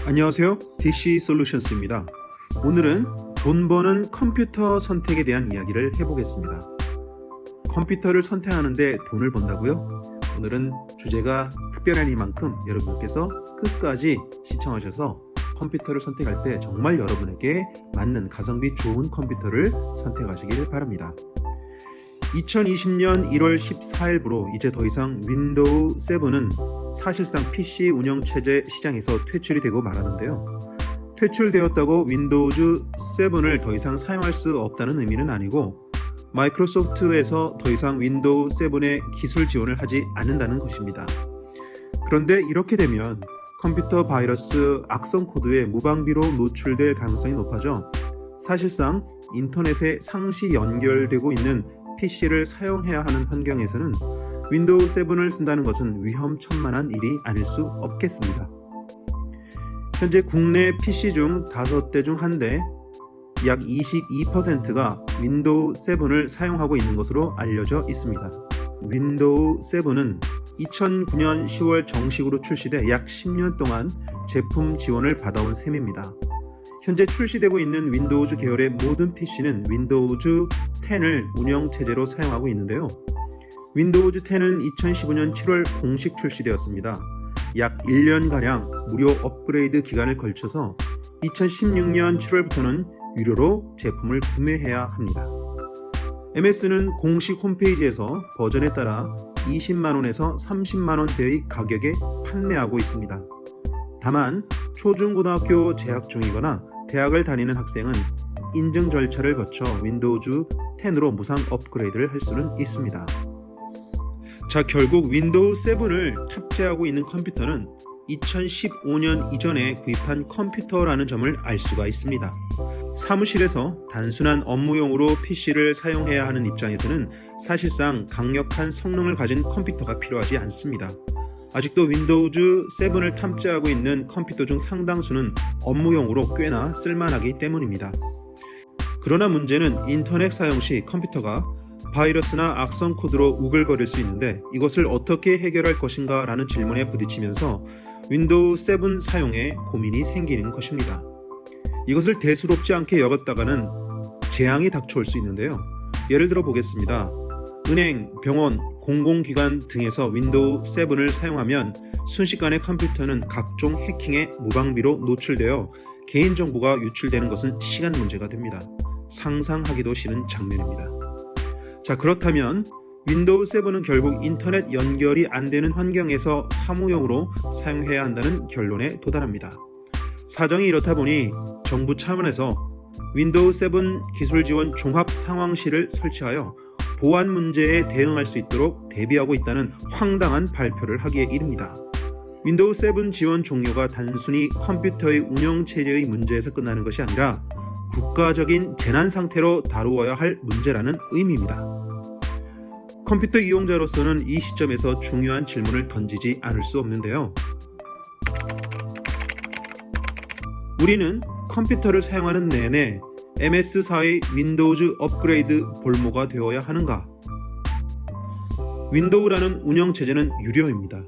안녕하세요. DC 솔루션스입니다. 오늘은 돈 버는 컴퓨터 선택에 대한 이야기를 해보겠습니다. 컴퓨터를 선택하는데 돈을 번다고요? 오늘은 주제가 특별하니만큼 여러분께서 끝까지 시청하셔서 컴퓨터를 선택할 때 정말 여러분에게 맞는 가성비 좋은 컴퓨터를 선택하시길 바랍니다. 2020년 1월 14일부로 이제 더 이상 윈도우 7은 사실상 PC 운영체제 시장에서 퇴출이 되고 말하는데요. 퇴출되었다고 윈도우즈 7을 더 이상 사용할 수 없다는 의미는 아니고 마이크로소프트에서 더 이상 윈도우 7의 기술 지원을 하지 않는다는 것입니다. 그런데 이렇게 되면 컴퓨터 바이러스 악성 코드에 무방비로 노출될 가능성이 높아져 사실상 인터넷에 상시 연결되고 있는 PC를 사용해야 하는 환경에서는 윈도우 7을 쓴다는 것은 위험천만한 일이 아닐 수 없겠습니다. 현재 국내 PC 중 5대 중 1대, 약 22%가 윈도우 7을 사용하고 있는 것으로 알려져 있습니다. 윈도우 7은 2009년 10월 정식으로 출시돼 약 10년 동안 제품 지원을 받아온 셈입니다. 현재 출시되고 있는 윈도우즈 계열의 모든 PC는 윈도우즈 10을 운영체제로 사용하고 있는데요. 윈도우즈 10은 2015년 7월 공식 출시되었습니다. 약 1년가량 무료 업그레이드 기간을 걸쳐서 2016년 7월부터는 유료로 제품을 구매해야 합니다. MS는 공식 홈페이지에서 버전에 따라 20만원에서 30만원대의 가격에 판매하고 있습니다. 다만 초중고등학교 재학 중이거나 대학을 다니는 학생은 인증 절차를 거쳐 윈도우즈 10으로 무상 업그레이드를 할 수는 있습니다. 자, 결국 윈도우 7을 탑재하고 있는 컴퓨터는 2015년 이전에 구입한 컴퓨터라는 점을 알 수가 있습니다. 사무실에서 단순한 업무용으로 PC를 사용해야 하는 입장에서는 사실상 강력한 성능을 가진 컴퓨터가 필요하지 않습니다. 아직도 윈도우즈 7을 탑재하고 있는 컴퓨터 중 상당수는 업무용으로 꽤나 쓸만하기 때문입니다. 그러나 문제는 인터넷 사용 시 컴퓨터가 바이러스나 악성 코드로 우글거릴 수 있는데 이것을 어떻게 해결할 것인가 라는 질문에 부딪히면서 윈도우 7 사용에 고민이 생기는 것입니다. 이것을 대수롭지 않게 여겼다가는 재앙이 닥쳐올 수 있는데요. 예를 들어 보겠습니다. 은행, 병원, 공공기관 등에서 윈도우 7을 사용하면 순식간에 컴퓨터는 각종 해킹에 무방비로 노출되어 개인정보가 유출되는 것은 시간 문제가 됩니다. 상상하기도 싫은 장면입니다. 자, 그렇다면 윈도우 7은 결국 인터넷 연결이 안 되는 환경에서 사무용으로 사용해야 한다는 결론에 도달합니다. 사정이 이렇다 보니 정부 차원에서 윈도우 7 기술 지원 종합 상황실을 설치하여 보안 문제에 대응할 수 있도록 대비하고 있다는 황당한 발표를 하기에 이릅니다. 윈도우 7 지원 종료가 단순히 컴퓨터의 운영체제의 문제에서 끝나는 것이 아니라 국가적인 재난 상태로 다루어야 할 문제라는 의미입니다. 컴퓨터 이용자로서는 이 시점에서 중요한 질문을 던지지 않을 수 없는데요. 우리는 컴퓨터를 사용하는 내내 MS사의 윈도우즈 업그레이드 볼모가 되어야 하는가? 윈도우라는 운영체제는 유료입니다.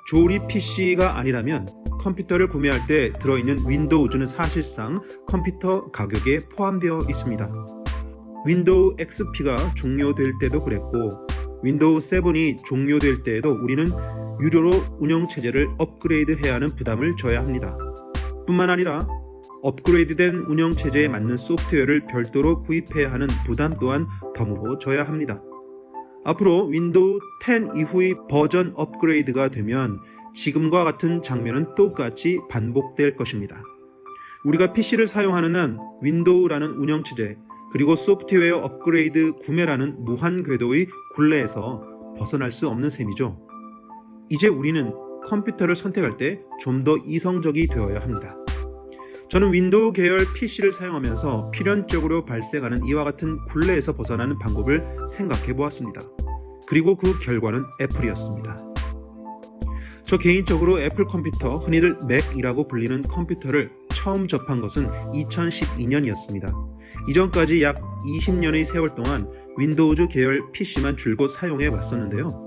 조립 PC가 아니라면 컴퓨터를 구매할 때 들어있는 윈도우즈는 사실상 컴퓨터 가격에 포함되어 있습니다. 윈도우 XP가 종료될 때도 그랬고 윈도우 7이 종료될 때에도 우리는 유료로 운영체제를 업그레이드해야 하는 부담을 져야 합니다. 뿐만 아니라 업그레이드된 운영체제에 맞는 소프트웨어를 별도로 구입해야 하는 부담 또한 덤으로 져야 합니다. 앞으로 윈도우 10 이후의 버전 업그레이드가 되면 지금과 같은 장면은 똑같이 반복될 것입니다. 우리가 PC를 사용하는 한 윈도우라는 운영체제 그리고 소프트웨어 업그레이드 구매라는 무한 궤도의 굴레에서 벗어날 수 없는 셈이죠. 이제 우리는 컴퓨터를 선택할 때 좀 더 이성적이 되어야 합니다. 저는 윈도우 계열 PC를 사용하면서 필연적으로 발생하는 이와 같은 굴레에서 벗어나는 방법을 생각해 보았습니다. 그리고 그 결과는 애플이었습니다. 저 개인적으로 애플 컴퓨터, 흔히들 맥이라고 불리는 컴퓨터를 처음 접한 것은 2012년이었습니다. 이전까지 약 20년의 세월 동안 윈도우즈 계열 PC만 줄곧 사용해 왔었는데요.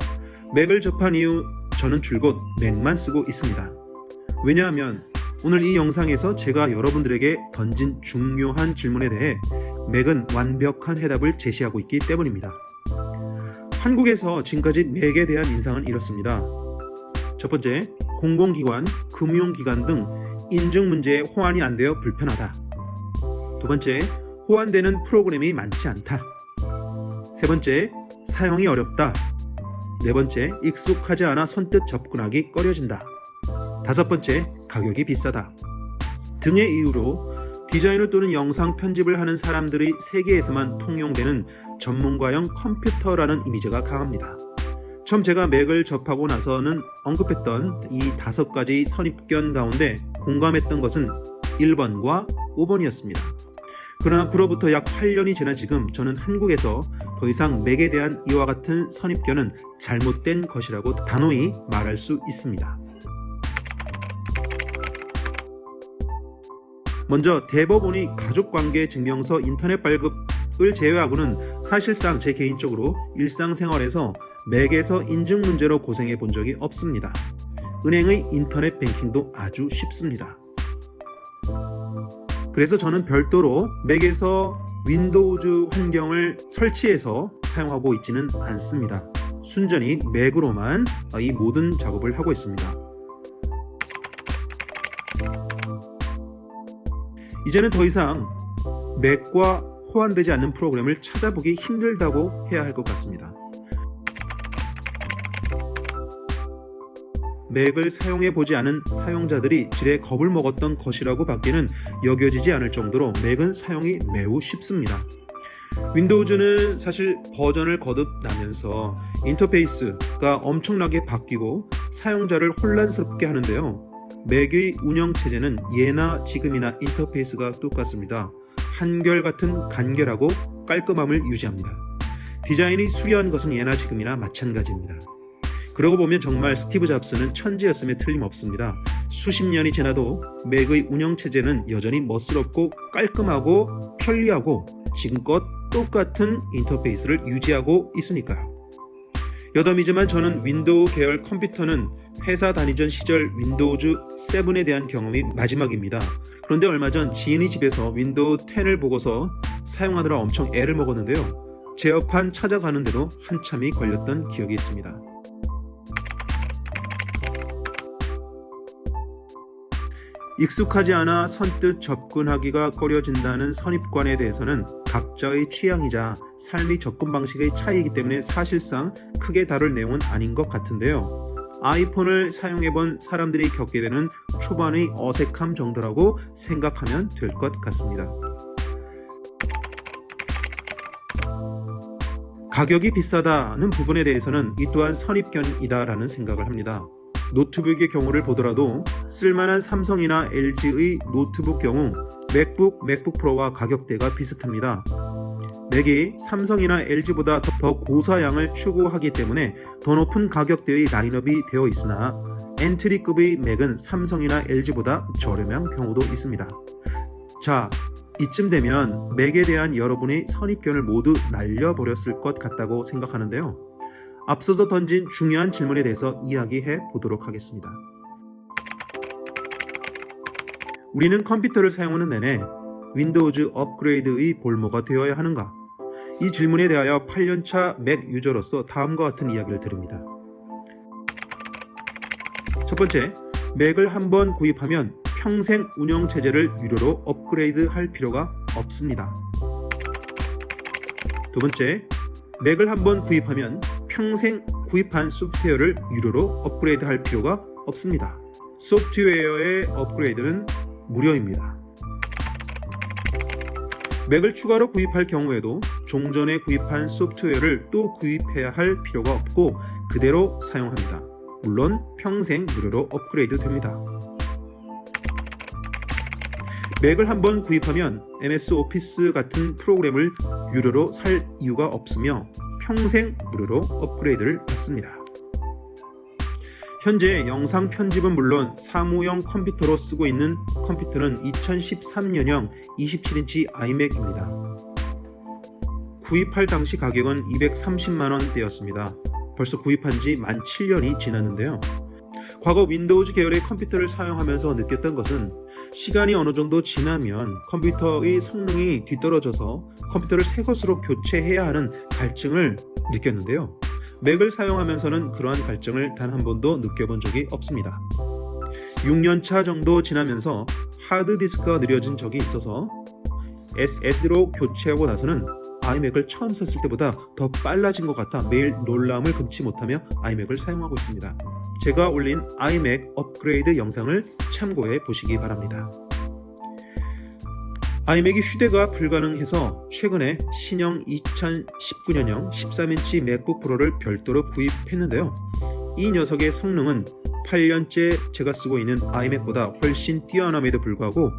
맥을 접한 이후 저는 줄곧 맥만 쓰고 있습니다. 왜냐하면 오늘 이 영상에서 제가 여러분들에게 던진 중요한 질문에 대해 맥은 완벽한 해답을 제시하고 있기 때문입니다. 한국에서 지금까지 맥에 대한 인상은 이렇습니다. 첫 번째, 공공기관, 금융기관 등 인증 문제에 호환이 안 되어 불편하다. 두 번째, 호환되는 프로그램이 많지 않다. 세 번째, 사용이 어렵다. 네 번째, 익숙하지 않아 선뜻 접근하기 꺼려진다. 다섯 번째, 가격이 비싸다. 등의 이유로 디자인을 또는 영상 편집을 하는 사람들이 세계에서만 통용되는 전문가용 컴퓨터라는 이미지가 강합니다. 처음 제가 맥을 접하고 나서는 언급했던 이 5가지 선입견 가운데 공감했던 것은 1번과 5번이었습니다. 그러나 그로부터 약 8년이 지난 지금 저는 한국에서 더 이상 맥에 대한 이와 같은 선입견은 잘못된 것이라고 단호히 말할 수 있습니다. 먼저 대법원이 가족관계 증명서 인터넷 발급을 제외하고는 사실상 제 개인적으로 일상생활에서 맥에서 인증 문제로 고생해 본 적이 없습니다. 은행의 인터넷 뱅킹도 아주 쉽습니다. 그래서 저는 별도로 맥에서 윈도우즈 환경을 설치해서 사용하고 있지는 않습니다. 순전히 맥으로만 이 모든 작업을 하고 있습니다. 이제는 더 이상 맥과 호환되지 않는 프로그램을 찾아보기 힘들다고 해야 할 것 같습니다. 맥을 사용해보지 않은 사용자들이 지레 겁을 먹었던 것이라고 밖에는 여겨지지 않을 정도로 맥은 사용이 매우 쉽습니다. 윈도우즈는 사실 버전을 거듭나면서 인터페이스가 엄청나게 바뀌고 사용자를 혼란스럽게 하는데요. 맥의 운영체제는 예나 지금이나 인터페이스가 똑같습니다. 한결같은 간결하고 깔끔함을 유지합니다. 디자인이 수려한 것은 예나 지금이나 마찬가지입니다. 그러고 보면 정말 스티브 잡스는 천재였음에 틀림없습니다. 수십 년이 지나도 맥의 운영체제는 여전히 멋스럽고 깔끔하고 편리하고 지금껏 똑같은 인터페이스를 유지하고 있으니까요. 여담이지만 저는 윈도우 계열 컴퓨터는 회사 다니던 시절 윈도우즈 7에 대한 경험이 마지막입니다. 그런데 얼마 전 지인이 집에서 윈도우 10을 보고서 사용하느라 엄청 애를 먹었는데요. 제어판 찾아가는데도 한참이 걸렸던 기억이 있습니다. 익숙하지 않아 선뜻 접근하기가 꺼려진다는 선입관에 대해서는 각자의 취향이자 삶의 접근 방식의 차이이기 때문에 사실상 크게 다룰 내용은 아닌 것 같은데요. 아이폰을 사용해본 사람들이 겪게 되는 초반의 어색함 정도라고 생각하면 될 것 같습니다. 가격이 비싸다는 부분에 대해서는 이 또한 선입견이다라는 생각을 합니다. 노트북의 경우를 보더라도 쓸만한 삼성이나 LG의 노트북 경우 맥북, 맥북 프로와 가격대가 비슷합니다. 맥이 삼성이나 LG보다 더 고사양을 추구하기 때문에 더 높은 가격대의 라인업이 되어 있으나 엔트리급의 맥은 삼성이나 LG보다 저렴한 경우도 있습니다. 자, 이쯤 되면 맥에 대한 여러분의 선입견을 모두 날려버렸을 것 같다고 생각하는데요. 앞서서 던진 중요한 질문에 대해서 이야기해 보도록 하겠습니다. 우리는 컴퓨터를 사용하는 내내 윈도우즈 업그레이드의 볼모가 되어야 하는가? 이 질문에 대하여 8년차 맥 유저로서 다음과 같은 이야기를 드립니다. 첫 번째, 맥을 한번 구입하면 평생 운영체제를 유료로 업그레이드 할 필요가 없습니다. 두 번째, 맥을 한번 구입하면 평생 구입한 소프트웨어를 유료로 업그레이드 할 필요가 없습니다. 소프트웨어의 업그레이드는 무료입니다. 맥을 추가로 구입할 경우에도 종전에 구입한 소프트웨어를 또 구입해야 할 필요가 없고 그대로 사용합니다. 물론 평생 무료로 업그레이드 됩니다. 맥을 한번 구입하면 MS 오피스 같은 프로그램을 유료로 살 이유가 없으며 평생 무료로 업그레이드를 받습니다. 현재 영상 편집은 물론 사무용 컴퓨터로 쓰고 있는 컴퓨터는 2013년형 27인치 아이맥입니다. 구입할 당시 가격은 230만원대였습니다. 벌써 구입한 지 만 7년이 지났는데요. 과거 윈도우즈 계열의 컴퓨터를 사용하면서 느꼈던 것은 시간이 어느 정도 지나면 컴퓨터의 성능이 뒤떨어져서 컴퓨터를 새 것으로 교체해야 하는 갈증을 느꼈는데요. 맥을 사용하면서는 그러한 갈증을 단 한 번도 느껴본 적이 없습니다. 6년차 정도 지나면서 하드디스크가 느려진 적이 있어서 SSD로 교체하고 나서는 아이맥을 처음 샀을 때보다 더 빨라진 것 같아 매일 놀라움을 금치 못하며 아이맥을 사용하고 있습니다. 제가 올린 아이맥 업그레이드 영상을 참고해 보시기 바랍니다. 아이맥이 휴대가 불가능해서 최근에 신형 2019년형 13인치 맥북 프로를 별도로 구입했는데요. 이 녀석의 성능은 8년째 제가 쓰고 있는 아이맥보다 훨씬 뛰어남에도 불구하고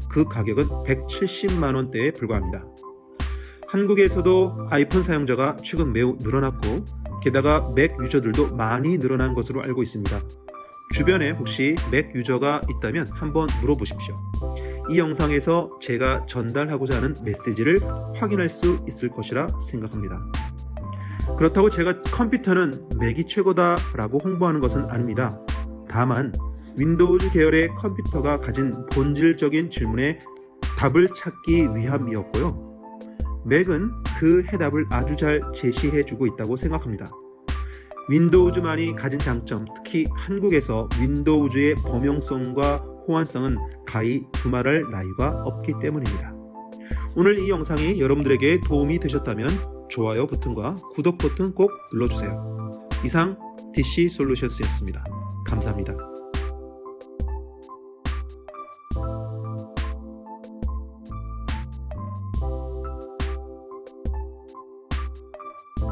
그 가격은 170만원대에 불과합니다. 한국에서도 아이폰 사용자가 최근 매우 늘어났고 게다가 맥 유저들도 많이 늘어난 것으로 알고 있습니다. 주변에 혹시 맥 유저가 있다면 한번 물어보십시오. 이 영상에서 제가 전달하고자 하는 메시지를 확인할 수 있을 것이라 생각합니다. 그렇다고 제가 컴퓨터는 맥이 최고다 라고 홍보하는 것은 아닙니다. 다만 윈도우즈 계열의 컴퓨터가 가진 본질적인 질문에 답을 찾기 위함이었고요. 맥은 그 해답을 아주 잘 제시해주고 있다고 생각합니다. 윈도우즈만이 가진 장점, 특히 한국에서 윈도우즈의 범용성과 호환성은 가히 두말할 나위가 없기 때문입니다. 오늘 이 영상이 여러분들에게 도움이 되셨다면 좋아요 버튼과 구독 버튼 꼭 눌러주세요. 이상 DC 솔루션스였습니다. 감사합니다.